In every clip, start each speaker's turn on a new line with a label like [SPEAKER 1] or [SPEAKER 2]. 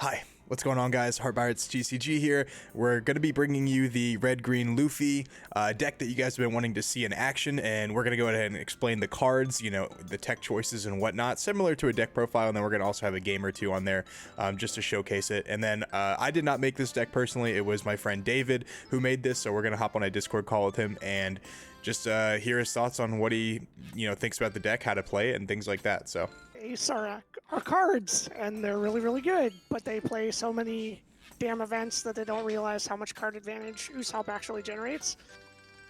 [SPEAKER 1] Hi, what's going on, guys? Heart Pirates TCG here. We're going to be bringing you the red-green Luffy deck that you guys have been wanting to see in action, and we're going to go ahead and explain the cards, you know, the tech choices and whatnot, similar to a deck profile, and then we're going to also have a game or two on there just to showcase it. And then I did not make this deck personally. It was my friend David who made this, so we're going to hop on a Discord call with him and just hear his thoughts on what he, thinks about the deck, how to play it, and things like that. So
[SPEAKER 2] Ace are cards, and they're really, really good, but they play so many damn events that they don't realize how much card advantage Usopp actually generates.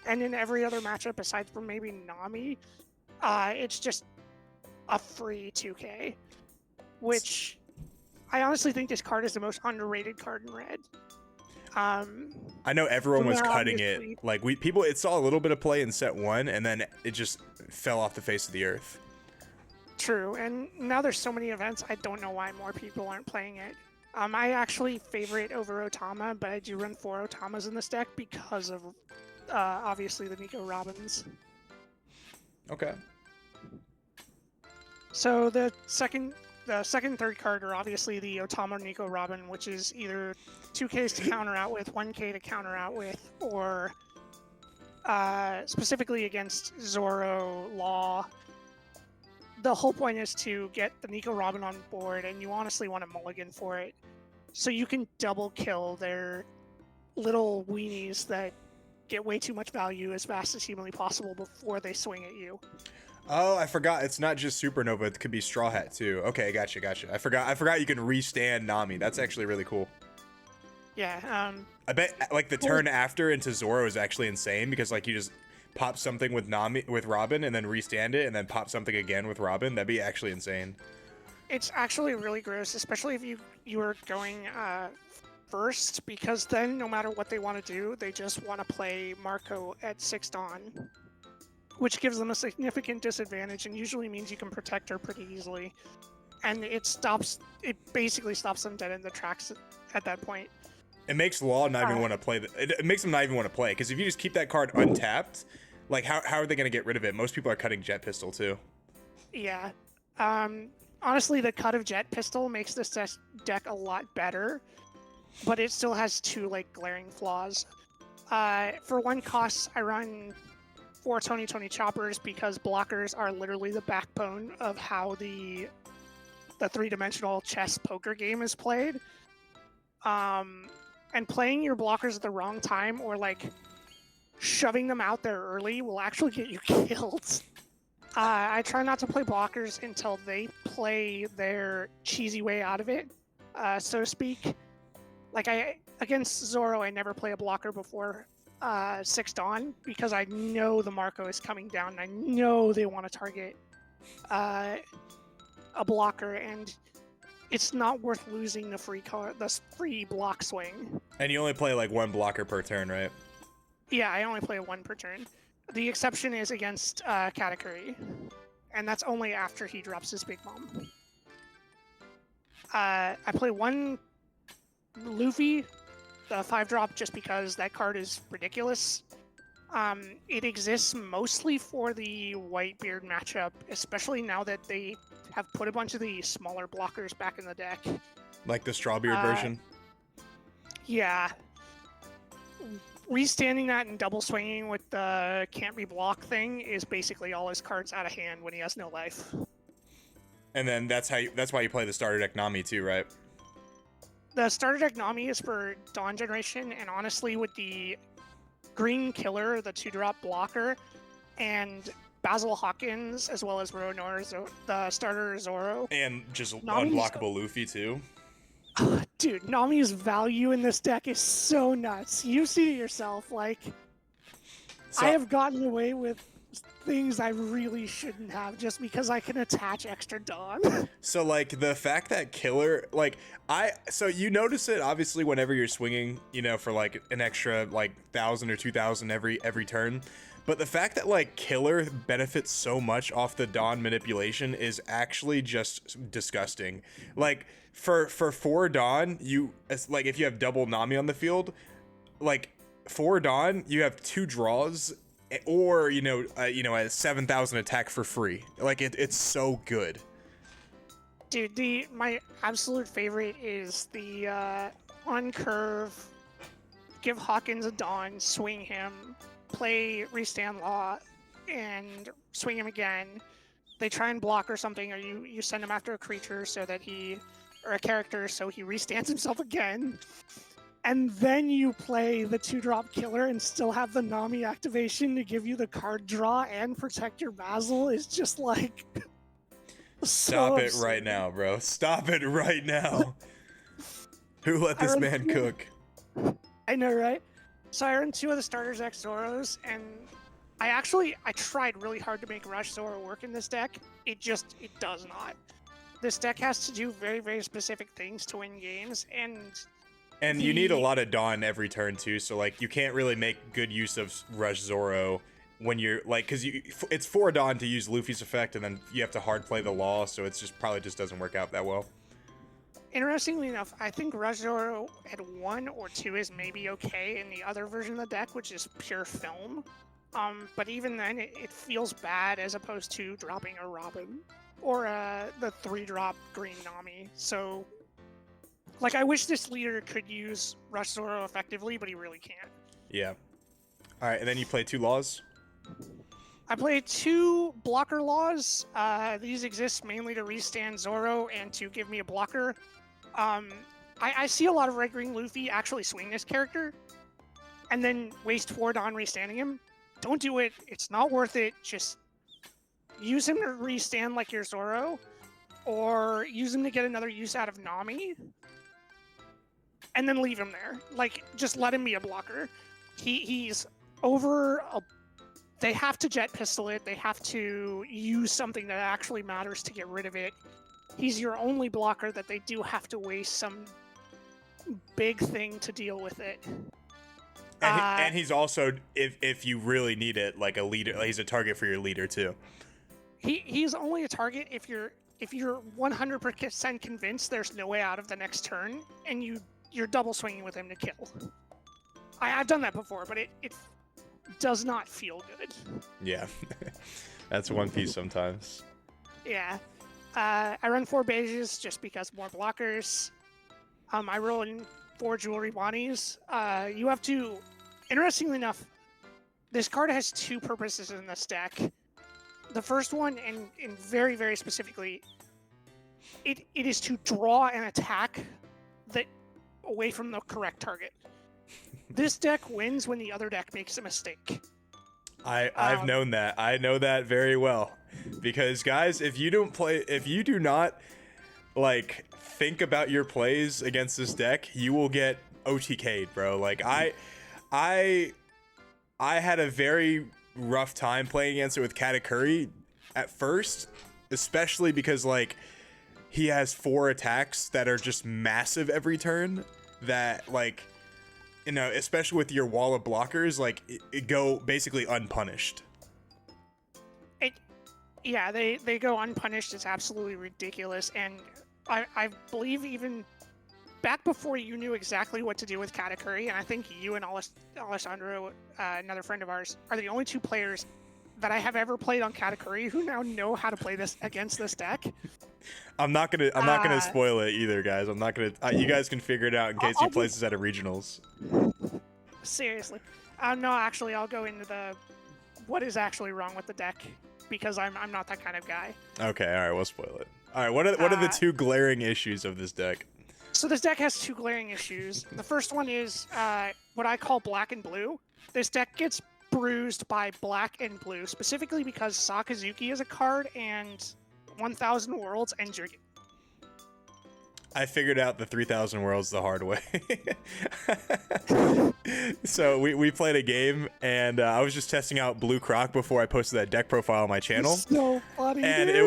[SPEAKER 2] And in every other matchup, aside from maybe Nami, it's just a free 2K, which I honestly think this card is the most underrated card in Red.
[SPEAKER 1] I know everyone was cutting it. Like it saw a little bit of play in set 1, and then it just fell off the face of the earth.
[SPEAKER 2] True, and now there's so many events, I don't know why more people aren't playing it. I actually favor it over Otama, but I do run 4 Otamas in this deck because of, obviously, the Nico Robins.
[SPEAKER 1] Okay.
[SPEAKER 2] So the second and third card are obviously the Otama Nico Robin, which is either 2Ks to counter out with, 1K to counter out with, or specifically against Zoro, Law. The whole point is to get the Nico Robin on board, and you honestly want a mulligan for it. So you can double kill their little weenies that get way too much value as fast as humanly possible before they swing at you.
[SPEAKER 1] Oh, I forgot. It's not just Supernova. It could be Straw Hat too. Okay, gotcha. I forgot you can restand Nami. That's actually really cool.
[SPEAKER 2] Yeah.
[SPEAKER 1] I bet like the turn after into Zoro is actually insane because like you just pop something with Robin and then restand it and then pop something again with Robin. That'd be actually insane.
[SPEAKER 2] It's actually really gross, especially if you were going first, because then no matter what they want to do, they just want to play Marco at 6 Dawn, which gives them a significant disadvantage and usually means you can protect her pretty easily. And it basically stops them dead in the tracks at that point.
[SPEAKER 1] It makes Law not even want to play. It makes them not even want to play, because if you just keep that card untapped, like how are they going to get rid of it? Most people are cutting Jet Pistol too.
[SPEAKER 2] Yeah. Honestly, the cut of Jet Pistol makes this deck a lot better, but it still has 2 like glaring flaws. For 1 cost, I run 4 Tony Choppers because blockers are literally the backbone of how the 3-dimensional chess poker game is played. And playing your blockers at the wrong time or like shoving them out there early will actually get you killed. I try not to play blockers until they play their cheesy way out of it, so to speak. Like against Zoro, I never play a blocker before 6 Dawn because I know the Marco is coming down and I know they want to target a blocker, and it's not worth losing the free block swing.
[SPEAKER 1] And you only play like 1 blocker per turn, right?
[SPEAKER 2] Yeah, I only play 1 per turn. The exception is against Katakuri, and that's only after he drops his Big Mom. I play 1 Luffy, the 5-drop, just because that card is ridiculous. It exists mostly for the Whitebeard matchup, especially now that they have put a bunch of the smaller blockers back in the deck.
[SPEAKER 1] Like the Strawbeard version?
[SPEAKER 2] Yeah. Restanding that and double swinging with the can't be blocked thing is basically all his cards out of hand when he has no life.
[SPEAKER 1] And then that's why you play the starter deck Nami too, right?
[SPEAKER 2] The starter deck Nami is for Dawn generation, and honestly with the Green Killer, the 2-drop blocker, and Basil Hawkins, as well as Ronor, the starter Zoro.
[SPEAKER 1] And just unblockable Luffy too.
[SPEAKER 2] Dude, Nami's value in this deck is so nuts. You see it yourself, like, I have gotten away with things I really shouldn't have just because I can attach extra Dawn.
[SPEAKER 1] So like the fact that Killer, like so you notice it obviously whenever you're swinging, for like an extra like 1,000 or 2,000 every turn. But the fact that like Killer benefits so much off the Dawn manipulation is actually just disgusting. Like for 4 Dawn, like if you have double Nami on the field, like 4 Dawn, you have 2 draws or a 7,000 attack for free. Like it's so good.
[SPEAKER 2] Dude, my absolute favorite is the on curve, give Hawkins a Dawn, swing him, play Restand Law, and swing him again. They try and block or something, or you send him after a creature so that or a character, so he restands himself again. And then you play the 2-drop killer and still have the Nami activation to give you the card draw and protect your Basil is just like...
[SPEAKER 1] Stop it right now, bro. Stop it right now. Who let this man cook?
[SPEAKER 2] I know, right? So I run 2 of the starters X Zoros, and I tried really hard to make Rush Zoro work in this deck. It does not. This deck has to do very, very specific things to win games, and
[SPEAKER 1] you need a lot of Dawn every turn too, so like you can't really make good use of Rush Zoro when you're like, because it's 4 Dawn to use Luffy's effect, and then you have to hard play the Law, so it's just probably just doesn't work out that well.
[SPEAKER 2] Interestingly enough, I think Rush Zoro at 1 or 2 is maybe okay in the other version of the deck, which is pure film. But even then, it feels bad as opposed to dropping a Robin or the 3-drop green Nami. So, like, I wish this leader could use Rush Zoro effectively, but he really can't.
[SPEAKER 1] Yeah. All right, and then you play 2 Laws?
[SPEAKER 2] I play 2 blocker Laws. These exist mainly to restand Zoro and to give me a blocker. I see a lot of Red-Green Luffy actually swing this character and then waste 4 Dawn restanding him. Don't do it. It's not worth it. Just use him to restand like your Zoro, or use him to get another use out of Nami, and then leave him there. Like, just let him be a blocker. He's over a... They have to jet pistol it. They have to use something that actually matters to get rid of it. He's your only blocker that they do have to waste some big thing to deal with it.
[SPEAKER 1] And he's also, if you really need it, like a leader, he's a target for your leader too.
[SPEAKER 2] He's only a target if you're 100% convinced there's no way out of the next turn, and you're double swinging with him to kill. I've done that before, but it does not feel good.
[SPEAKER 1] Yeah, that's One Piece sometimes.
[SPEAKER 2] Yeah, I run 4 beiges just because more blockers. I roll in 4 jewelry bonnies. You have to. Interestingly enough, this card has 2 purposes in this deck. The first one, and very, very specifically, it is to draw an attack that away from the correct target. This deck wins when the other deck makes a mistake.
[SPEAKER 1] I've known that. I know that very well. Because guys, if you do not like think about your plays against this deck, you will get OTK'd, bro. Like I had a very rough time playing against it with Katakuri at first, especially because like he has 4 attacks that are just massive every turn that, like, you know, especially with your wall of blockers, like it go basically unpunished.
[SPEAKER 2] Yeah, they go unpunished. It's absolutely ridiculous. And I believe even back before you knew exactly what to do with Katakuri, and I think you and Alessandro, another friend of ours, are the only 2 players that I have ever played on Katakuri who now know how to play this against this deck. I'm not
[SPEAKER 1] gonna spoil it either, guys. I'm not gonna. You guys can figure it out in case he plays this at a regionals.
[SPEAKER 2] Seriously, no, actually, I'll go into what is actually wrong with the deck, because I'm not that kind of guy.
[SPEAKER 1] Okay, all right, we'll spoil it. All right, what are the 2 glaring issues of this deck?
[SPEAKER 2] So this deck has 2 glaring issues. The first one is what I call black and blue. This deck gets bruised by black and blue, specifically because Sakazuki is a card and 1,000 Worlds and Jurgen.
[SPEAKER 1] I figured out the 3,000 Worlds the hard way. So we played a game, and I was just testing out Blue Croc before I posted that deck profile on my channel.
[SPEAKER 2] So funny,
[SPEAKER 1] and
[SPEAKER 2] dude.
[SPEAKER 1] it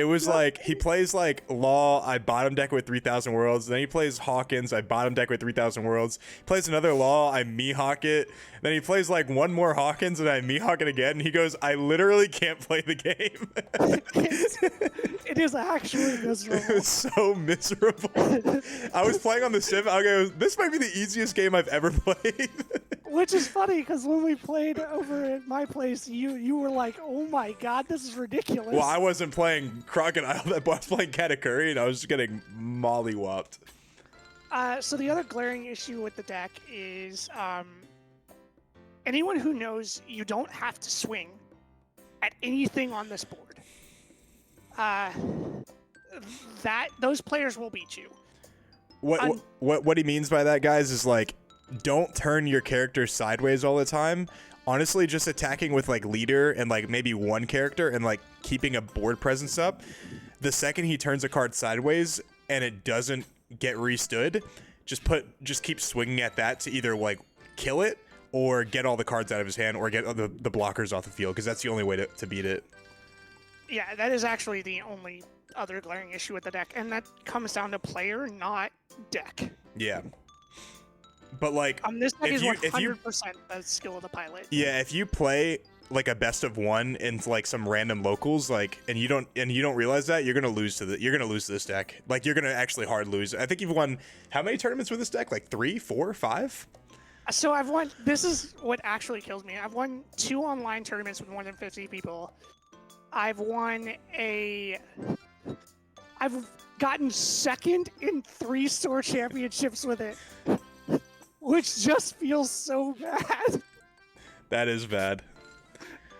[SPEAKER 1] was like he plays like Law, I bottom deck with 3,000 Worlds. Then he plays Hawkins, I bottom deck with 3,000 Worlds. He plays another Law, I Mihawk it. Then he plays like one more Hawkins, and I Mihawk it again. And he goes, I literally can't play the game.
[SPEAKER 2] It is actually miserable.
[SPEAKER 1] It was so miserable. I was playing on the Civ. I go, this might be the easiest game I've ever played.
[SPEAKER 2] Which is funny because when we played over at my place, you were like, "Oh my god, this is ridiculous."
[SPEAKER 1] Well, I wasn't playing Crocodile, I was playing Katakuri, and I was just getting mollywopped.
[SPEAKER 2] So the other glaring issue with the deck is anyone who knows you don't have to swing at anything on this board. Those players will beat you.
[SPEAKER 1] What he means by that, guys, is like, don't turn your character sideways all the time. Honestly, just attacking with like leader and like maybe one character and like keeping a board presence up. The second he turns a card sideways and it doesn't get restood, just keep swinging at that to either like kill it or get all the cards out of his hand or get the blockers off the field, because that's the only way to beat it.
[SPEAKER 2] Yeah, that is actually the only other glaring issue with the deck, and that comes down to player, not deck.
[SPEAKER 1] Yeah. But like,
[SPEAKER 2] this deck is 100% the skill of the pilot.
[SPEAKER 1] Yeah, if you play like a best of one into like some random locals, like, and you don't realize that, you're gonna lose to this deck. Like, you're gonna actually hard lose. I think you've won how many tournaments with this deck? Like 3, 4, 5?
[SPEAKER 2] So I've won. This is what actually kills me. I've won 2 online tournaments with more than 50 people. I've gotten second in 3 store championships with it, which just feels so bad.
[SPEAKER 1] That is bad.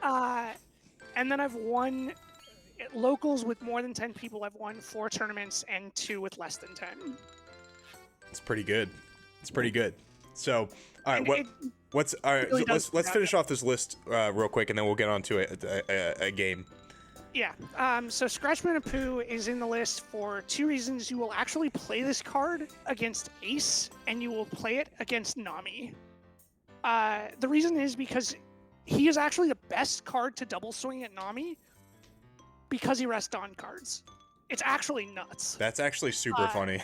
[SPEAKER 2] And then I've won locals with more than 10 people. I've won 4 tournaments and 2 with less than 10.
[SPEAKER 1] It's pretty good. It's pretty good. So, all right,
[SPEAKER 2] really
[SPEAKER 1] let's finish off this list real quick, and then we'll get on to a game.
[SPEAKER 2] Yeah. So Scratchman and Pooh is in the list for 2 reasons. You will actually play this card against Ace, and you will play it against Nami. The reason is because he is actually the best card to double swing at Nami because he rests on cards. It's actually nuts.
[SPEAKER 1] That's actually super funny.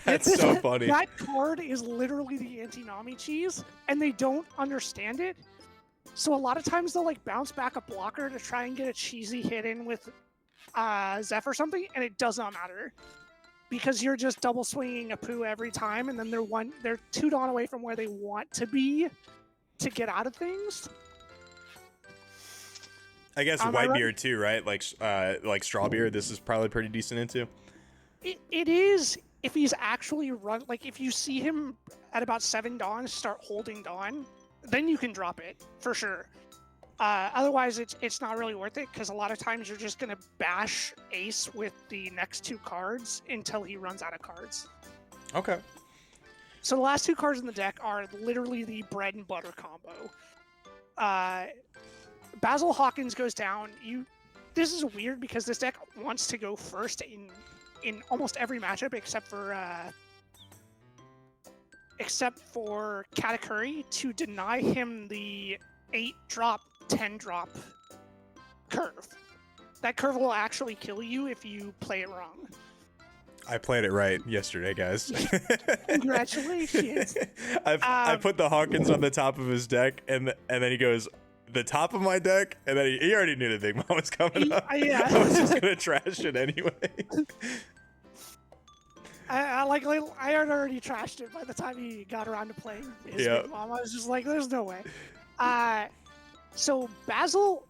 [SPEAKER 1] That's so funny.
[SPEAKER 2] That card is literally the anti-Nami cheese, and they don't understand it. So a lot of times they'll like bounce back a blocker to try and get a cheesy hit in with Zeph or something, and it does not matter because you're just double swinging a Pooh every time, and then they're 2 Dawn away from where they want to be to get out of things.
[SPEAKER 1] I guess Whitebeard too, right? Like Strawbeard, this is probably pretty decent into.
[SPEAKER 2] It is if he's actually like if you see him at about 7 Dawn start holding Dawn, then you can drop it for sure. Otherwise, it's not really worth it because a lot of times you're just gonna bash Ace with the next 2 cards until he runs out of cards.
[SPEAKER 1] Okay.
[SPEAKER 2] So the last 2 cards in the deck are literally the bread and butter combo. Basil Hawkins goes down. This is weird because this deck wants to go first in almost every matchup except for Katakuri to deny him the 8-drop, 10-drop curve. That curve will actually kill you if you play it wrong.
[SPEAKER 1] I played it right yesterday, guys.
[SPEAKER 2] Congratulations.
[SPEAKER 1] I put the Hawkins on the top of his deck, and then he goes, the top of my deck, and then he already knew the Big Mom was coming up.
[SPEAKER 2] Yeah.
[SPEAKER 1] I was just gonna trash it anyway.
[SPEAKER 2] I had already trashed it by the time he got around to playing his Big Mom. I was just like, there's no way. So Basil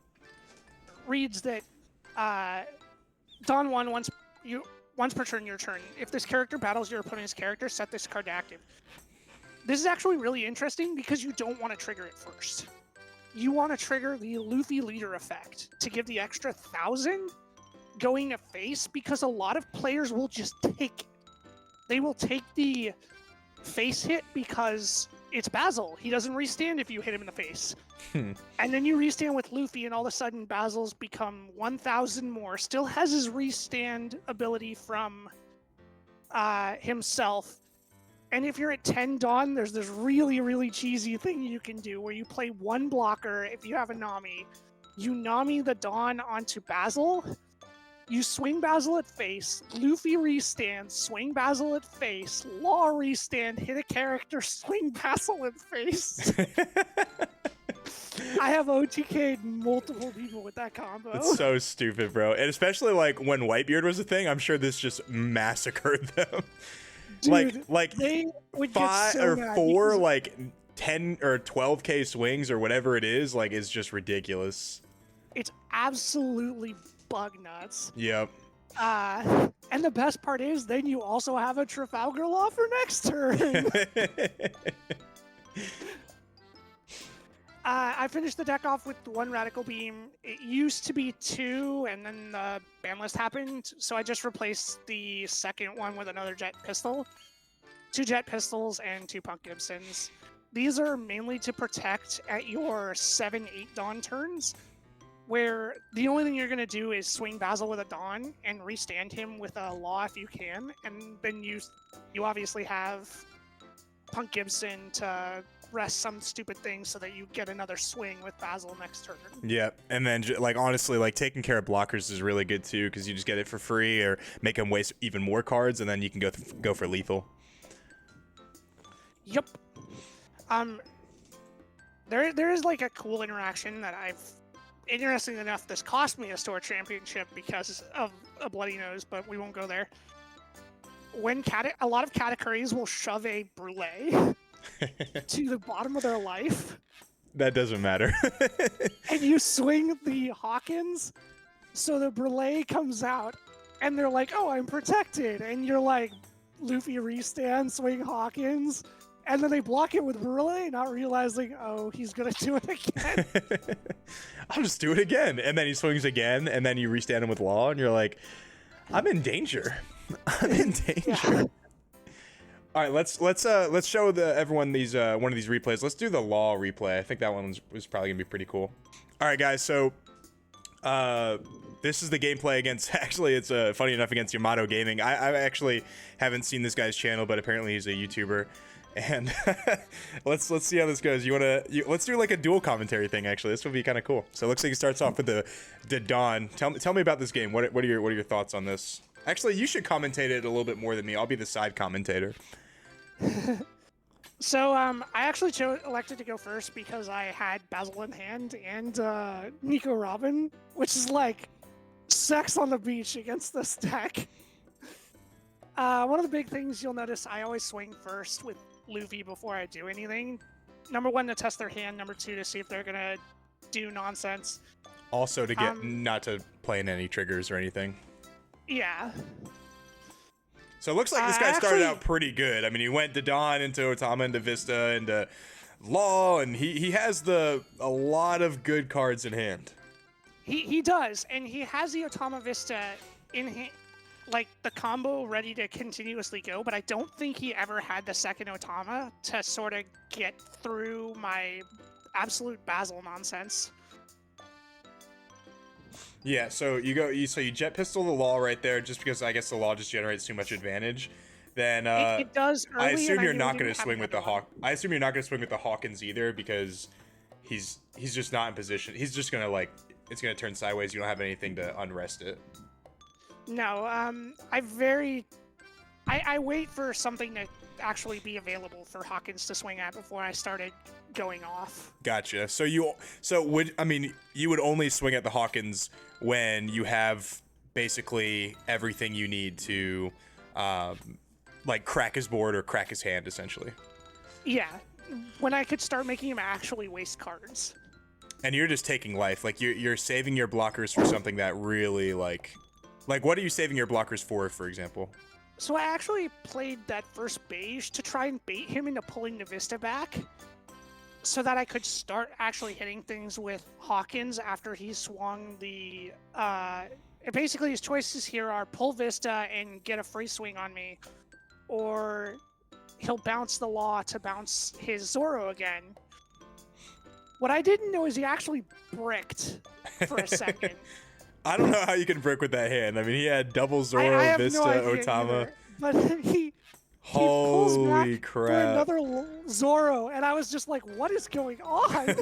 [SPEAKER 2] reads that Dawn 1 once per turn your turn. If this character battles your opponent's character, set this card to active. This is actually really interesting because you don't want to trigger it first. You want to trigger the Luffy leader effect to give the extra 1,000 going to face because a lot of players will just take it. They will take the face hit because it's Basil. He doesn't restand if you hit him in the face. And then you restand with Luffy, and all of a sudden Basil's become 1,000 more. Still has his restand ability from himself. And if you're at 10 Dawn, there's this really, really cheesy thing you can do where you play 1 blocker if you have a Nami. You Nami the Dawn onto Basil. You swing Basil at face, Luffy restand, swing Basil at face, Law restand, hit a character, swing Basil at face. I have OTK'd multiple people with that combo.
[SPEAKER 1] It's so stupid, bro. And especially like when Whitebeard was a thing, I'm sure this just massacred them.
[SPEAKER 2] Dude,
[SPEAKER 1] like
[SPEAKER 2] they would
[SPEAKER 1] 5
[SPEAKER 2] get so
[SPEAKER 1] or
[SPEAKER 2] mad
[SPEAKER 1] 4
[SPEAKER 2] because...
[SPEAKER 1] like 10 or 12k swings or whatever it is, like, is just ridiculous.
[SPEAKER 2] It's absolutely bug nuts.
[SPEAKER 1] Yep.
[SPEAKER 2] And the best part is, then you also have a Trafalgar Law for next turn. I finished the deck off with 1 Radical Beam. It used to be 2, and then the ban list happened, so I just replaced the second one with another Jet Pistol. 2 Jet Pistols and 2 Punk Gibsons. These are mainly to protect at your 7-8 Dawn turns, where the only thing you're going to do is swing Basil with a Dawn and restand him with a Law if you can, and then you obviously have Punk Gibson to rest some stupid thing so that you get another swing with Basil next turn.
[SPEAKER 1] Yeah, and then like honestly, like taking care of blockers is really good too, because you just get it for free or make them waste even more cards, and then you can go for lethal.
[SPEAKER 2] Yep. There is like a cool interaction that interesting enough, this cost me a store championship because of a bloody nose, but we won't go there. When a lot of Katakuris will shove a Brulee to the bottom of their life.
[SPEAKER 1] That doesn't matter.
[SPEAKER 2] And you swing the Hawkins, so the Brulee comes out, and they're like, oh, I'm protected. And you're like, Luffy restand, swing Hawkins. And then they block it with Brulee, not realizing, oh, he's going to do it again.
[SPEAKER 1] I'll just do it again. And then he swings again, and then you restand him with Law, and you're like, I'm in danger. I'm in danger. Yeah. All right, let's show everyone these one of these replays. Let's do the Law replay. I think that one was probably gonna be pretty cool. All right, guys. So this is the gameplay against. Actually, it's funny enough against Yamato Gaming. I actually haven't seen this guy's channel, but apparently he's a YouTuber. And let's see how this goes. Let's do like a dual commentary thing. Actually, this would be kind of cool. So it looks like he starts off with the Dawn. Tell me about this game. What are your thoughts on this? Actually, you should commentate it a little bit more than me. I'll be the side commentator.
[SPEAKER 2] So I actually elected to go first because I had Basil in hand and Nico Robin, which is like sex on the beach against this deck. One of the big things you'll notice, I always swing first with Luffy before I do anything. Number 1, to test their hand. Number 2, to see if they're gonna do nonsense.
[SPEAKER 1] Also to get not to play in any triggers or anything.
[SPEAKER 2] Yeah.
[SPEAKER 1] So it looks like this guy started out pretty good. I mean, he went to Dawn, into Otama, into Vista, into Law, and he has a lot of good cards in hand.
[SPEAKER 2] He does, and he has the Otama Vista in hand, like the combo ready to continuously go, but I don't think he ever had the second Otama to sort of get through my absolute Basil nonsense.
[SPEAKER 1] Yeah, so you Jet Pistol the Law right there, just because I guess the Law just generates too much advantage. Then
[SPEAKER 2] it does early,
[SPEAKER 1] I assume you're not going to swing with the Hawk. I assume you're not going to swing with the Hawkins either, because he's just not in position. He's just gonna it's gonna turn sideways. You don't have anything to unrest it.
[SPEAKER 2] No, I wait for something to actually be available for Hawkins to swing at before I started going off.
[SPEAKER 1] Gotcha. So you would only swing at the Hawkins when you have basically everything you need to like crack his board or crack his hand, essentially.
[SPEAKER 2] Yeah, when I could start making him actually waste cards.
[SPEAKER 1] And you're just taking life, like you're saving your blockers for something that really like what are you saving your blockers for example?
[SPEAKER 2] So I actually played that first beige to try and bait him into pulling the Vista back, so that I could start actually hitting things with Hawkins after he swung the. Basically, his choices here are pull Vista and get a free swing on me, or he'll bounce the Law to bounce his Zoro again. What I didn't know is he actually bricked for a second.
[SPEAKER 1] I don't know how you can brick with that hand. I mean, he had double Zoro, Vista, Otama.
[SPEAKER 2] Either, but he pulls back
[SPEAKER 1] crap.
[SPEAKER 2] for another Zoro, and I was just like, what is going on?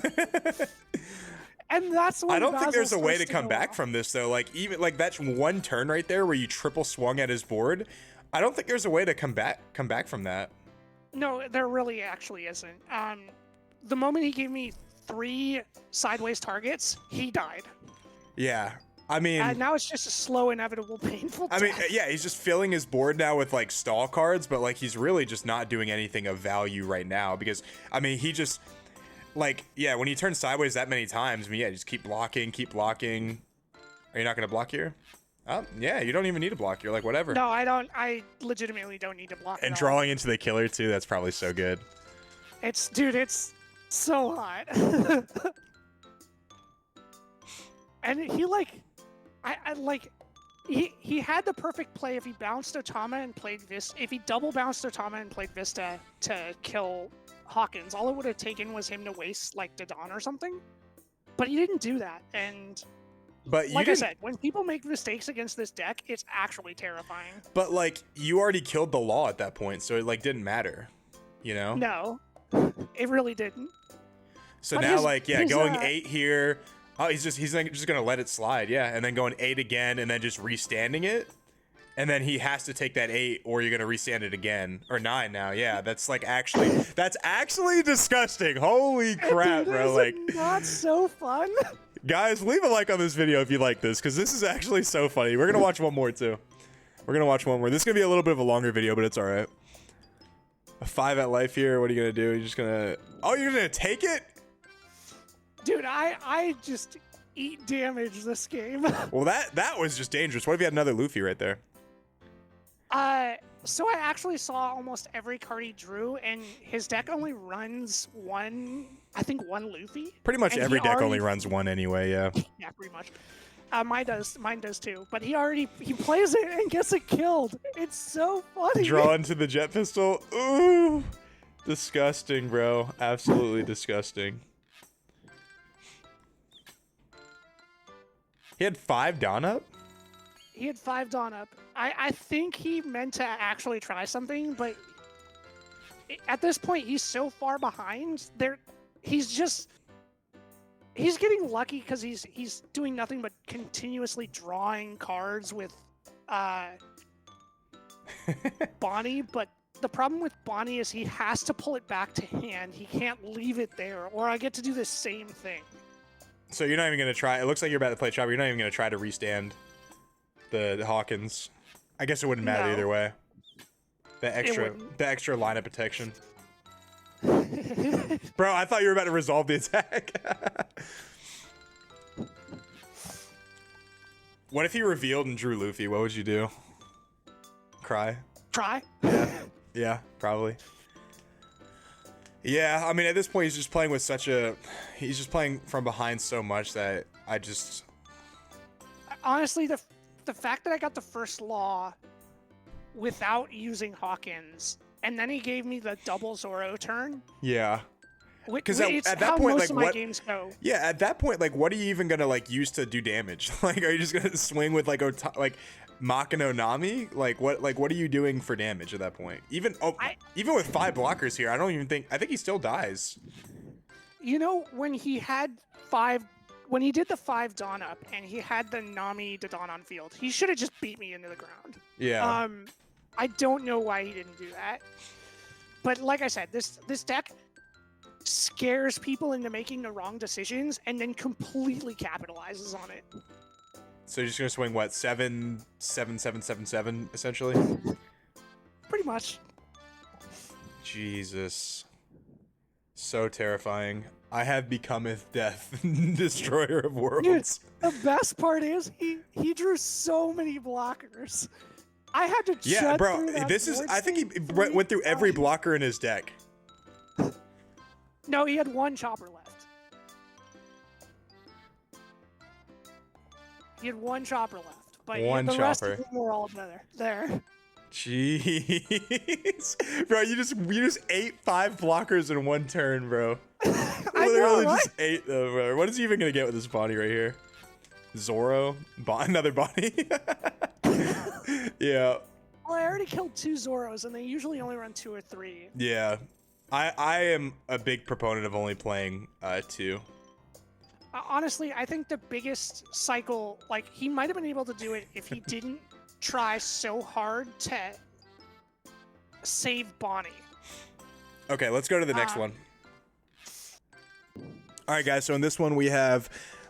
[SPEAKER 2] And that's when
[SPEAKER 1] I don't think
[SPEAKER 2] Basil
[SPEAKER 1] there's a way to
[SPEAKER 2] starts
[SPEAKER 1] come
[SPEAKER 2] go
[SPEAKER 1] back
[SPEAKER 2] off.
[SPEAKER 1] from this, though. Like, even like that's one turn right there where you triple swung at his board. I don't think there's a way to come back from that.
[SPEAKER 2] No, there really actually isn't. The moment he gave me 3 sideways targets, he died.
[SPEAKER 1] Yeah. I mean,
[SPEAKER 2] now it's just a slow, inevitable, painful
[SPEAKER 1] I mean,
[SPEAKER 2] death.
[SPEAKER 1] yeah, he's just filling his board now with like stall cards, but like he's really just not doing anything of value right now because I mean, he just like, yeah, when he turns sideways that many times, I mean, yeah, just keep blocking, keep blocking. Are you not gonna block here? Oh, yeah, you don't even need to block. You're like, whatever.
[SPEAKER 2] No, I don't. I legitimately don't need to block
[SPEAKER 1] And
[SPEAKER 2] at all.
[SPEAKER 1] drawing into the killer too, that's probably so good.
[SPEAKER 2] Dude, it's so hot. And he like, I like, he had the perfect play if he bounced Otama and played Vista. If he double bounced Otama and played Vista to kill Hawkins, all it would have taken was him to waste like Dodon or something. But he didn't do that, and
[SPEAKER 1] But you
[SPEAKER 2] like I
[SPEAKER 1] didn't,
[SPEAKER 2] said, when people make mistakes against this deck, it's actually terrifying.
[SPEAKER 1] but like you already killed the law at that point, so it like didn't matter, you know?
[SPEAKER 2] No, it really didn't.
[SPEAKER 1] So
[SPEAKER 2] But
[SPEAKER 1] now,
[SPEAKER 2] his-
[SPEAKER 1] like, yeah,
[SPEAKER 2] his,
[SPEAKER 1] going
[SPEAKER 2] uh,
[SPEAKER 1] 8 here. Oh, he's like just gonna let it slide, yeah, and then going 8 again, and then just restanding it, and then he has to take that 8, or you're gonna restand it again, or 9 now. Yeah, that's like that's actually disgusting. Holy crap,
[SPEAKER 2] Dude,
[SPEAKER 1] bro!
[SPEAKER 2] is
[SPEAKER 1] Like,
[SPEAKER 2] it not so fun.
[SPEAKER 1] guys, leave a like on this video if you like this, because this is actually so funny. We're gonna watch one more too. We're gonna watch one more. This is gonna be a little bit of a longer video, but it's all right. A 5 at life here. What are you gonna do? You're just gonna. Oh, you're gonna take it?
[SPEAKER 2] Dude, I just eat damage this game.
[SPEAKER 1] Well, that was just dangerous. What if you had another Luffy right there?
[SPEAKER 2] So I actually saw almost every card he drew, and his deck only runs one, I think one Luffy.
[SPEAKER 1] Pretty much
[SPEAKER 2] And
[SPEAKER 1] every
[SPEAKER 2] he
[SPEAKER 1] deck
[SPEAKER 2] already-
[SPEAKER 1] only runs one anyway, yeah.
[SPEAKER 2] Yeah, pretty much. Mine does too. But he plays it and gets it killed. It's so funny.
[SPEAKER 1] Draw into the jet pistol. Ooh. Disgusting, bro. Absolutely disgusting. He had 5 Dawn up?
[SPEAKER 2] He had 5 Dawn up. I think he meant to actually try something, but at this point he's so far behind. He's getting lucky because he's doing nothing but continuously drawing cards with Bonnie. But the problem with Bonnie is he has to pull it back to hand. He can't leave it there, or I get to do the same thing.
[SPEAKER 1] So you're not even going to try. It looks like you're about to play Chopper. You're not even going to try to restand the Hawkins. I guess it wouldn't matter
[SPEAKER 2] No.
[SPEAKER 1] either way. The
[SPEAKER 2] wouldn't.
[SPEAKER 1] extra line of protection. Bro, I thought you were about to resolve the attack. What if he revealed and drew Luffy? What would you do? Cry?
[SPEAKER 2] Try.
[SPEAKER 1] Yeah, probably. Yeah, I mean, at this point, he's just playing with he's just playing from behind so much that I just...
[SPEAKER 2] Honestly, the fact that I got the first law without using Hawkins, and then he gave me the double Zoro turn.
[SPEAKER 1] Yeah.
[SPEAKER 2] Because
[SPEAKER 1] at
[SPEAKER 2] it's
[SPEAKER 1] that
[SPEAKER 2] how
[SPEAKER 1] point,
[SPEAKER 2] most
[SPEAKER 1] like,
[SPEAKER 2] of my
[SPEAKER 1] what-
[SPEAKER 2] games go.
[SPEAKER 1] Yeah, at that point, like, what are you even gonna, like, use to do damage? Like, are you just gonna swing with, like, Makino Nami? Like, what are you doing for damage at that point? Even with 5 blockers here, I think he still dies.
[SPEAKER 2] You know, when he did the 5 Dawn up and he had the Nami to Dawn on field, he should have just beat me into the ground.
[SPEAKER 1] Yeah.
[SPEAKER 2] I don't know why he didn't do that. But like I said, this deck scares people into making the wrong decisions and then completely capitalizes on it.
[SPEAKER 1] So you're just gonna swing what, 7, 7, 7, 7, 7, essentially?
[SPEAKER 2] Pretty much.
[SPEAKER 1] Jesus. So terrifying. I have becometh death, destroyer of worlds.
[SPEAKER 2] The best part is he drew so many blockers. I had to
[SPEAKER 1] Yeah,
[SPEAKER 2] tread
[SPEAKER 1] bro.
[SPEAKER 2] through that board
[SPEAKER 1] I think he
[SPEAKER 2] state
[SPEAKER 1] went through
[SPEAKER 2] 3
[SPEAKER 1] every
[SPEAKER 2] times.
[SPEAKER 1] blocker in his deck.
[SPEAKER 2] No, he had 1 chopper left. He had 1 chopper left, but
[SPEAKER 1] One
[SPEAKER 2] the rest
[SPEAKER 1] chopper.
[SPEAKER 2] of them were all there.
[SPEAKER 1] Jeez, bro, you just ate 5 blockers in 1 turn, bro.
[SPEAKER 2] I know,
[SPEAKER 1] Literally
[SPEAKER 2] right?
[SPEAKER 1] just ate them, bro. What is he even gonna get with this body right here? Zoro, another body. Yeah,
[SPEAKER 2] Well, I already killed 2 Zoros, and they usually only run 2 or 3.
[SPEAKER 1] yeah. I am a big proponent of only playing 2.
[SPEAKER 2] Honestly, I think the biggest cycle, like, he might have been able to do it if he didn't try so hard to save Bonnie.
[SPEAKER 1] Okay, let's go to the next one. All right, guys. So in this one, we have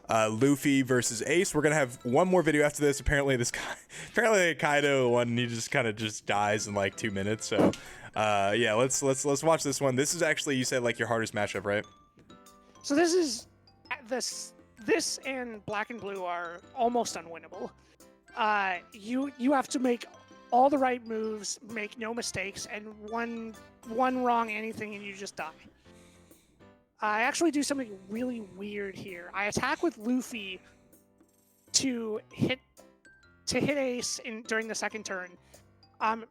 [SPEAKER 1] Luffy versus Ace. We're gonna have one more video after this. Apparently apparently the Kaido one, he just kind of just dies in like 2 minutes. So yeah, let's watch this one. This is actually, you said, like your hardest matchup, right?
[SPEAKER 2] So this is this and Black and Blue are almost unwinnable. You have to make all the right moves, make no mistakes, and one wrong anything and you just die. I actually do something really weird here. I attack with Luffy to hit Ace during the second turn.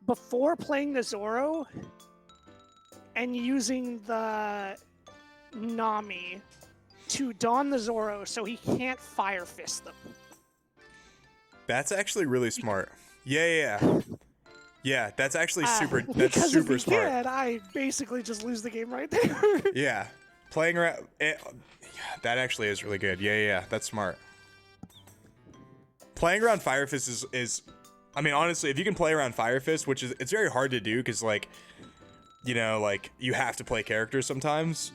[SPEAKER 2] Before playing the Zoro and using the Nami to don the Zoro so he can't Fire Fist them.
[SPEAKER 1] That's actually really smart. Yeah. That's actually super. That's
[SPEAKER 2] because
[SPEAKER 1] super
[SPEAKER 2] if he
[SPEAKER 1] smart.
[SPEAKER 2] Can, I basically just lose the game right there.
[SPEAKER 1] Yeah, playing around. That actually is really good. Yeah. That's smart. Playing around Fire Fist is. I mean, honestly, if you can play around Fire Fist, which is, it's very hard to do because, like, you know, like, you have to play characters sometimes.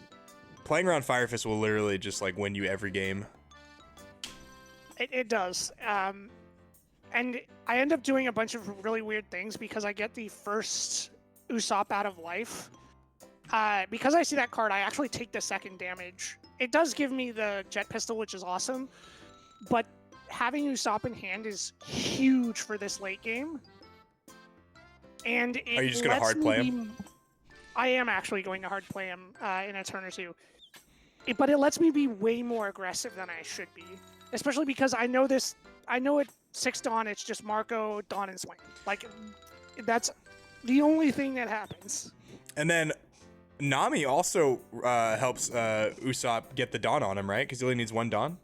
[SPEAKER 1] Playing around Fire Fist will literally just, like, win you every game.
[SPEAKER 2] It does. And I end up doing a bunch of really weird things because I get the first Usopp out of life. Because I see that card, I actually take the second damage. It does give me the jet pistol, which is awesome. But having Usopp in hand is huge for this late game. And it
[SPEAKER 1] Are you just going to hard play him?
[SPEAKER 2] I am actually going to hard play him in a turn or two. But it lets me be way more aggressive than I should be. Especially because I know at 6 Dawn, it's just Marco, Dawn, and Swing. Like, that's the only thing that happens.
[SPEAKER 1] And then Nami also helps Usopp get the Dawn on him, right? Because he only needs 1 Dawn?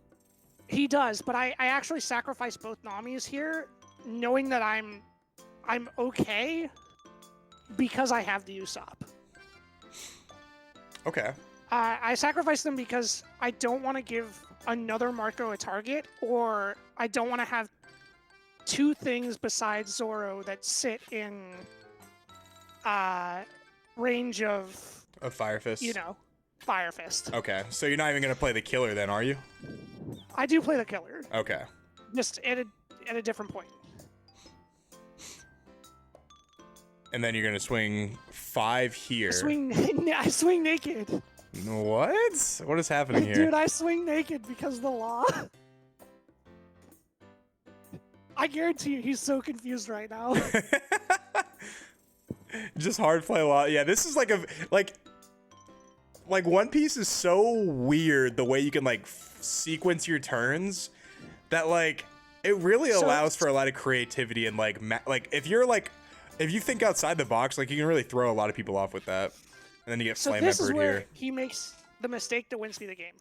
[SPEAKER 2] He does, but I actually sacrifice both Namis here, knowing that I'm okay because I have the Usopp.
[SPEAKER 1] Okay.
[SPEAKER 2] I sacrifice them because I don't want to give another Marco a target, or I don't want to have 2 things besides Zoro that sit in range of
[SPEAKER 1] Fire Fist.
[SPEAKER 2] You know, Fire Fist.
[SPEAKER 1] Okay, so you're not even gonna play the killer then, are you?
[SPEAKER 2] I do play the killer.
[SPEAKER 1] Okay.
[SPEAKER 2] Just at a different point.
[SPEAKER 1] And then you're gonna swing 5 here.
[SPEAKER 2] I swing naked.
[SPEAKER 1] What? What is happening here?
[SPEAKER 2] Dude, I swing naked because of the law. I guarantee you, he's so confused right now.
[SPEAKER 1] Just hard play a lot. Yeah, this is like One Piece is so weird the way you can like sequence your turns that like it really allows for a lot of creativity and like if you think outside the box, like you can really throw a lot of people off with that. And then you get Flame
[SPEAKER 2] this
[SPEAKER 1] Emperor
[SPEAKER 2] is where
[SPEAKER 1] here.
[SPEAKER 2] he makes the mistake that wins me the game.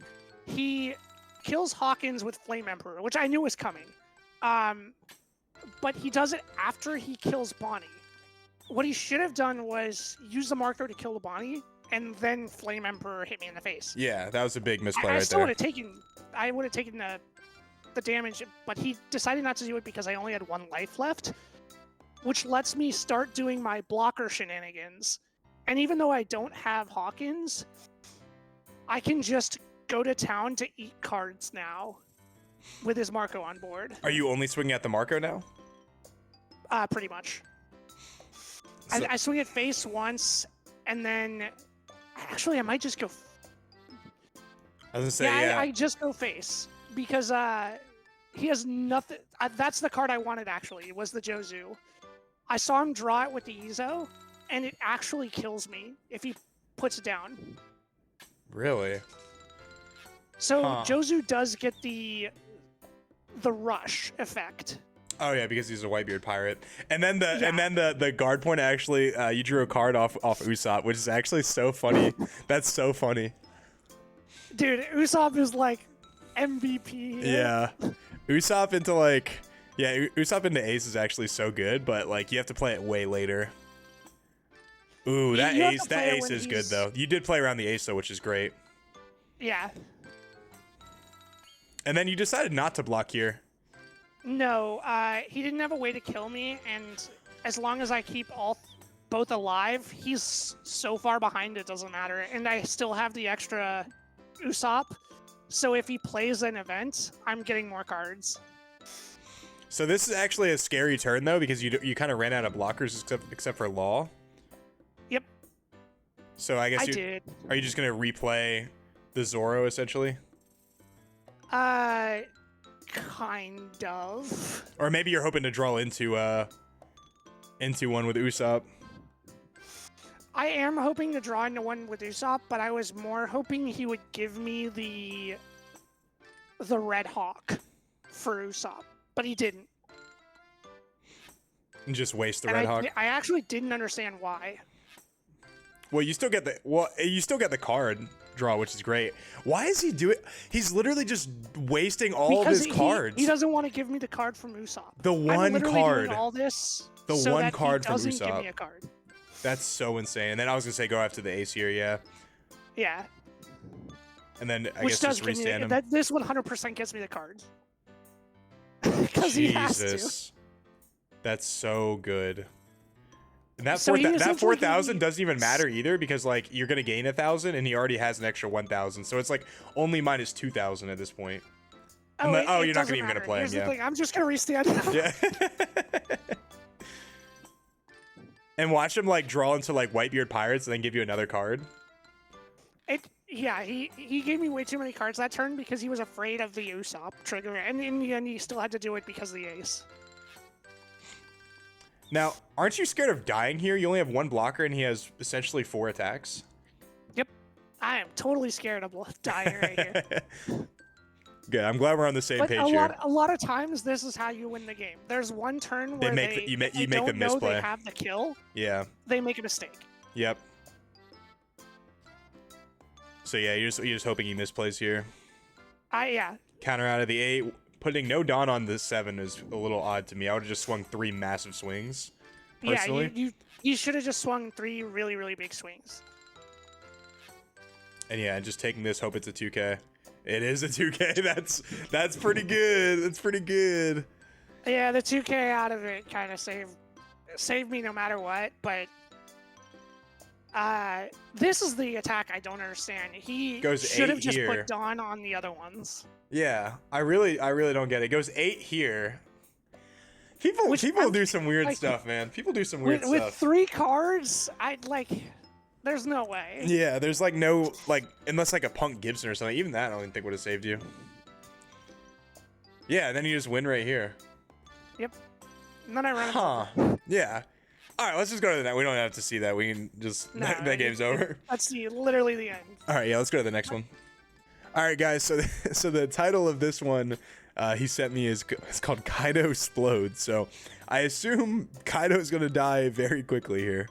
[SPEAKER 2] He kills Hawkins with Flame Emperor, which I knew was coming. But he does it after he kills Bonnie. What he should have done was use the Marco to kill the Bonnie, and then Flame Emperor hit me in the face.
[SPEAKER 1] Yeah, that was a big misplay
[SPEAKER 2] I
[SPEAKER 1] right
[SPEAKER 2] still
[SPEAKER 1] there.
[SPEAKER 2] I would have taken the damage, but he decided not to do it because I only had 1 life left, which lets me start doing my blocker shenanigans. And even though I don't have Hawkins, I can just go to town to eat cards now with his Marco on board.
[SPEAKER 1] Are you only swinging at the Marco now?
[SPEAKER 2] Pretty much.
[SPEAKER 1] So
[SPEAKER 2] I swing at face once, and then actually I might just go.
[SPEAKER 1] I was gonna say, yeah.
[SPEAKER 2] I just go face because he has nothing. That's the card I wanted actually. Was the Jozu. I saw him draw it with the Izo, and it actually kills me if he puts it down.
[SPEAKER 1] Really?
[SPEAKER 2] So Jozu does get the rush effect.
[SPEAKER 1] Oh yeah, because he's a Whitebeard pirate. And then the guard point actually you drew a card off Usopp, which is actually so funny. That's so funny.
[SPEAKER 2] Dude, Usopp is like MVP.
[SPEAKER 1] Yeah. Usopp into Usopp into Ace is actually so good, but like you have to play it way later. Ooh, that ace is good though. You did play around the ace though, which is great.
[SPEAKER 2] Yeah.
[SPEAKER 1] And then you decided not to block here.
[SPEAKER 2] No, he didn't have a way to kill me, and as long as I keep both alive, he's so far behind it doesn't matter. And I still have the extra Usopp, So if he plays an event, I'm getting more cards.
[SPEAKER 1] So this is actually a scary turn though, because you kind of ran out of blockers except for Law.
[SPEAKER 2] Yep.
[SPEAKER 1] So I guess
[SPEAKER 2] I did.
[SPEAKER 1] Are you just gonna replay the Zoro essentially?
[SPEAKER 2] Kind of.
[SPEAKER 1] Or maybe you're hoping to draw into one with Usopp.
[SPEAKER 2] I am hoping to draw into one with Usopp, but I was more hoping he would give me the Red Hawk for Usopp, but he didn't.
[SPEAKER 1] And just waste the
[SPEAKER 2] And
[SPEAKER 1] Red Hawk.
[SPEAKER 2] I actually didn't understand why.
[SPEAKER 1] Well, you still get the card draw, which is great. Why is he doing? He's literally just wasting all of his cards.
[SPEAKER 2] He doesn't want to give me the card from Usopp.
[SPEAKER 1] The one
[SPEAKER 2] I'm literally
[SPEAKER 1] card.
[SPEAKER 2] Doing all this.
[SPEAKER 1] The
[SPEAKER 2] so
[SPEAKER 1] one
[SPEAKER 2] that
[SPEAKER 1] card
[SPEAKER 2] he
[SPEAKER 1] from
[SPEAKER 2] doesn't
[SPEAKER 1] Usopp.
[SPEAKER 2] give me a card.
[SPEAKER 1] That's so insane. And then I was gonna say go after the ace here, yeah.
[SPEAKER 2] Yeah.
[SPEAKER 1] And then I
[SPEAKER 2] Which
[SPEAKER 1] guess
[SPEAKER 2] does
[SPEAKER 1] just restand him.
[SPEAKER 2] This 100% gets me the card. Because he has to.
[SPEAKER 1] That's so good. And that
[SPEAKER 2] So
[SPEAKER 1] that 4,000 doesn't even matter either, because like you're gonna gain 1,000 and he already has an extra 1,000, so it's like only minus 2,000 at this point.
[SPEAKER 2] Oh,
[SPEAKER 1] you're not even gonna play him.
[SPEAKER 2] Here's the thing, I'm just gonna restand him.
[SPEAKER 1] Yeah. And watch him like draw into like Whitebeard Pirates and then give you another card.
[SPEAKER 2] He gave me way too many cards that turn because he was afraid of the Usopp trigger, and in the end he still had to do it because of the ace.
[SPEAKER 1] Now, aren't you scared of dying here? You only have one blocker and he has essentially 4 attacks.
[SPEAKER 2] Yep. I am totally scared of dying right here.
[SPEAKER 1] Good. I'm glad we're on the same page here.
[SPEAKER 2] A lot of times, this is how you win the game. There's one turn where
[SPEAKER 1] you make the
[SPEAKER 2] don't know
[SPEAKER 1] misplay.
[SPEAKER 2] they have the kill.
[SPEAKER 1] Yeah.
[SPEAKER 2] They make a mistake.
[SPEAKER 1] Yep. So yeah, you're just hoping he misplays here.
[SPEAKER 2] Yeah.
[SPEAKER 1] Counter out of the 8. Putting no Dawn on the 7 is a little odd to me. I would have just swung 3 massive swings. Personally.
[SPEAKER 2] Yeah, you should have just swung 3 really, really big swings.
[SPEAKER 1] And yeah, just taking this, hope it's a 2K. It is a 2K. That's pretty good. That's pretty good.
[SPEAKER 2] Yeah, the 2K out of it kind of saved me no matter what, but this is the attack I don't understand. He should have just put Dawn on the other ones.
[SPEAKER 1] Yeah, I really don't get it. It goes 8 here. People do some weird stuff, man. People do some weird stuff.
[SPEAKER 2] With 3 cards, there's no way.
[SPEAKER 1] Yeah, there's like no, unless like a Punk Gibson or something. Even that I don't even think would have saved you. Yeah, and then you just win right here.
[SPEAKER 2] Yep. And then I run.
[SPEAKER 1] Huh. Yeah. All right, let's just go to the next. We don't have to see that. We can just that game's over.
[SPEAKER 2] That's literally the end.
[SPEAKER 1] All right, yeah, let's go to the next one. All right, guys. So the title of this one he sent me it's called Kaido Explodes. So I assume Kaido is gonna die very quickly here.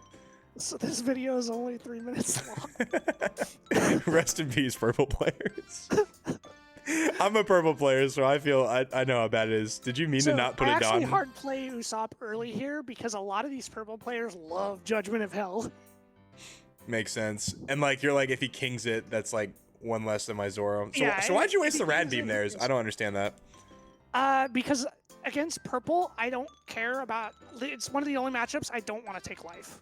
[SPEAKER 2] So this video is only 3 minutes long.
[SPEAKER 1] Rest in peace, purple players. I'm a purple player, so I feel I know how bad it is. Did you mean to not put it down?
[SPEAKER 2] I actually hard play Usopp early here because a lot of these purple players love Judgment of Hell.
[SPEAKER 1] Makes sense. And like you're like, if he kings it, that's like 1 less than my Zoro. So,
[SPEAKER 2] yeah,
[SPEAKER 1] so why'd you waste the Rad Beam there? I don't understand that.
[SPEAKER 2] Because against purple, I don't care about. It's one of the only matchups I don't want to take life.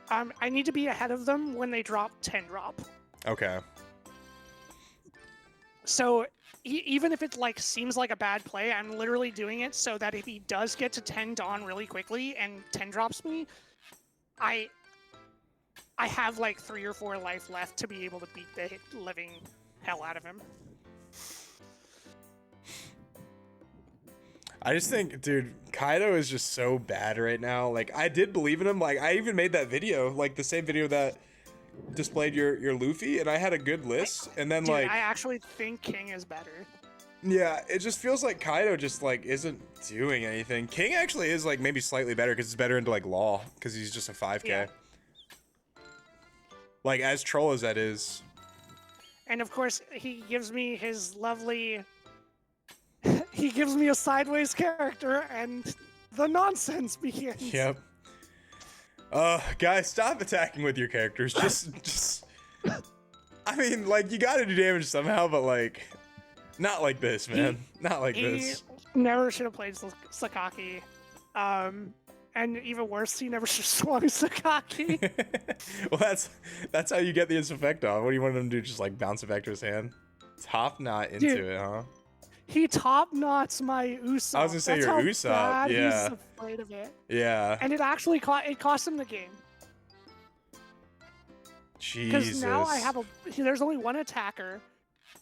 [SPEAKER 2] I need to be ahead of them when they drop 10 drop.
[SPEAKER 1] Okay.
[SPEAKER 2] So even if it seems like a bad play, I'm literally doing it so that if he does get to 10 Dawn really quickly and 10 drops me, I have 3 or 4 life left to be able to beat the living hell out of him.
[SPEAKER 1] I just think, dude, Kaido is just so bad right now. Like, I did believe in him. Like, I even made that video, the same video that displayed your Luffy, and I had a good list. And then,
[SPEAKER 2] I actually think King is better.
[SPEAKER 1] Yeah, it just feels like Kaido just, isn't doing anything. King actually is, maybe slightly better because it's better into, Law, because he's just a 5K.
[SPEAKER 2] Yeah.
[SPEAKER 1] As troll as that is.
[SPEAKER 2] And, of course, he gives me his lovely... he gives me a sideways character, and the nonsense begins.
[SPEAKER 1] Yep. Guys, stop attacking with your characters. Just. I mean, you gotta do damage somehow, but not like this, man. Not like this.
[SPEAKER 2] Never should have played Sakaki. And even worse, he never should have swung Sakaki.
[SPEAKER 1] Well, that's how you get the effect off. What do you want him to do? Just bounce it back to his hand? Top knot into
[SPEAKER 2] Dude.
[SPEAKER 1] it, huh?
[SPEAKER 2] He top knots my Usopp.
[SPEAKER 1] I was gonna say
[SPEAKER 2] That's
[SPEAKER 1] your
[SPEAKER 2] how
[SPEAKER 1] Usopp,
[SPEAKER 2] bad
[SPEAKER 1] yeah.
[SPEAKER 2] He's afraid of it.
[SPEAKER 1] Yeah.
[SPEAKER 2] And it actually cost him the game.
[SPEAKER 1] Jesus.
[SPEAKER 2] Because now I have there's only one attacker.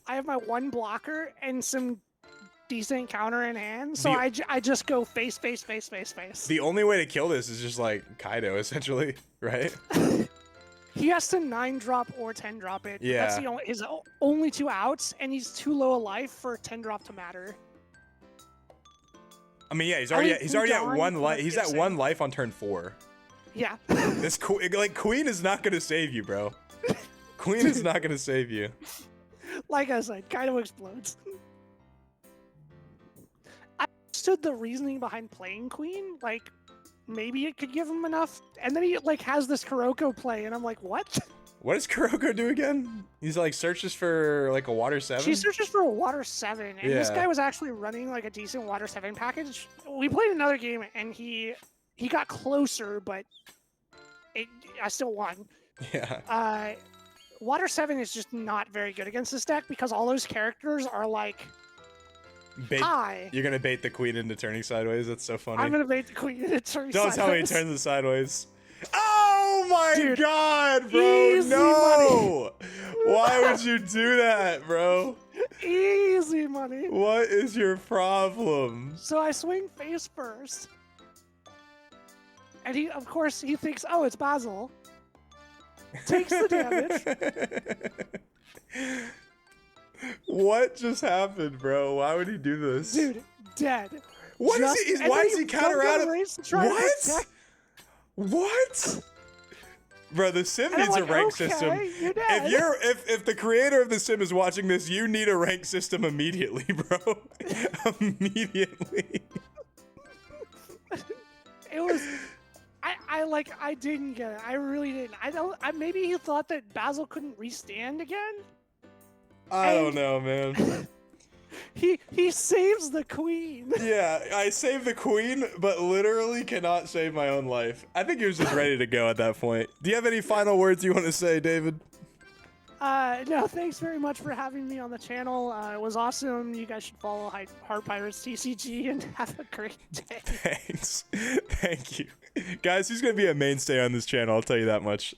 [SPEAKER 2] I have my one blocker and some decent counter in hand. So I just go face.
[SPEAKER 1] The only way to kill this is just like Kaido, essentially, right?
[SPEAKER 2] He has to 9-drop or 10-drop it.
[SPEAKER 1] Yeah.
[SPEAKER 2] That's his only 2 outs, and he's too low a life for 10-drop to matter.
[SPEAKER 1] I mean, yeah, he's already at 1 life. He's at 1 life on turn 4.
[SPEAKER 2] Yeah.
[SPEAKER 1] This Queen is not gonna save you, bro. Queen is not gonna save you.
[SPEAKER 2] Like I said, Kaido explodes. I understood the reasoning behind playing Queen. Like, maybe it could give him enough. And then he like has this Kuroko play, and I'm like, what?
[SPEAKER 1] What does Kuroko do again? He's like searches for like a water 7?
[SPEAKER 2] She searches for a water 7, and this guy was actually running like a decent water 7 package. We played another game, and he got closer, but I still won.
[SPEAKER 1] Yeah.
[SPEAKER 2] Water 7 is just not very good against this deck because all those characters are like, hi.
[SPEAKER 1] You're gonna bait the Queen into turning sideways? That's so funny.
[SPEAKER 2] I'm gonna bait the Queen into turning
[SPEAKER 1] Don't
[SPEAKER 2] sideways.
[SPEAKER 1] tell me he turns it sideways. Oh my god, bro!
[SPEAKER 2] Easy
[SPEAKER 1] No! Why would you do that, bro?
[SPEAKER 2] Easy money.
[SPEAKER 1] What is your problem?
[SPEAKER 2] So I swing face first. And of course, he thinks, oh, it's Basil. Takes the damage.
[SPEAKER 1] What just happened, bro? Why would he do this?
[SPEAKER 2] Dude, dead.
[SPEAKER 1] Why is he counter out of... What? What? Bro, the sim needs a rank system.
[SPEAKER 2] You're dead.
[SPEAKER 1] If the creator of the sim is watching this, you need a rank system immediately, bro. Immediately.
[SPEAKER 2] It was... I didn't get it. I really didn't. Maybe he thought that Basil couldn't restand again?
[SPEAKER 1] I don't know, man.
[SPEAKER 2] He saves the Queen.
[SPEAKER 1] Yeah, I saved the Queen, but literally cannot save my own life. I think he was just ready to go at that point. Do you have any final words you want to say, David?
[SPEAKER 2] No, thanks very much for having me on the channel. It was awesome. You guys should follow Heart Pirates TCG and have a great day.
[SPEAKER 1] Thanks. Thank you. Guys, he's going to be a mainstay on this channel, I'll tell you that much.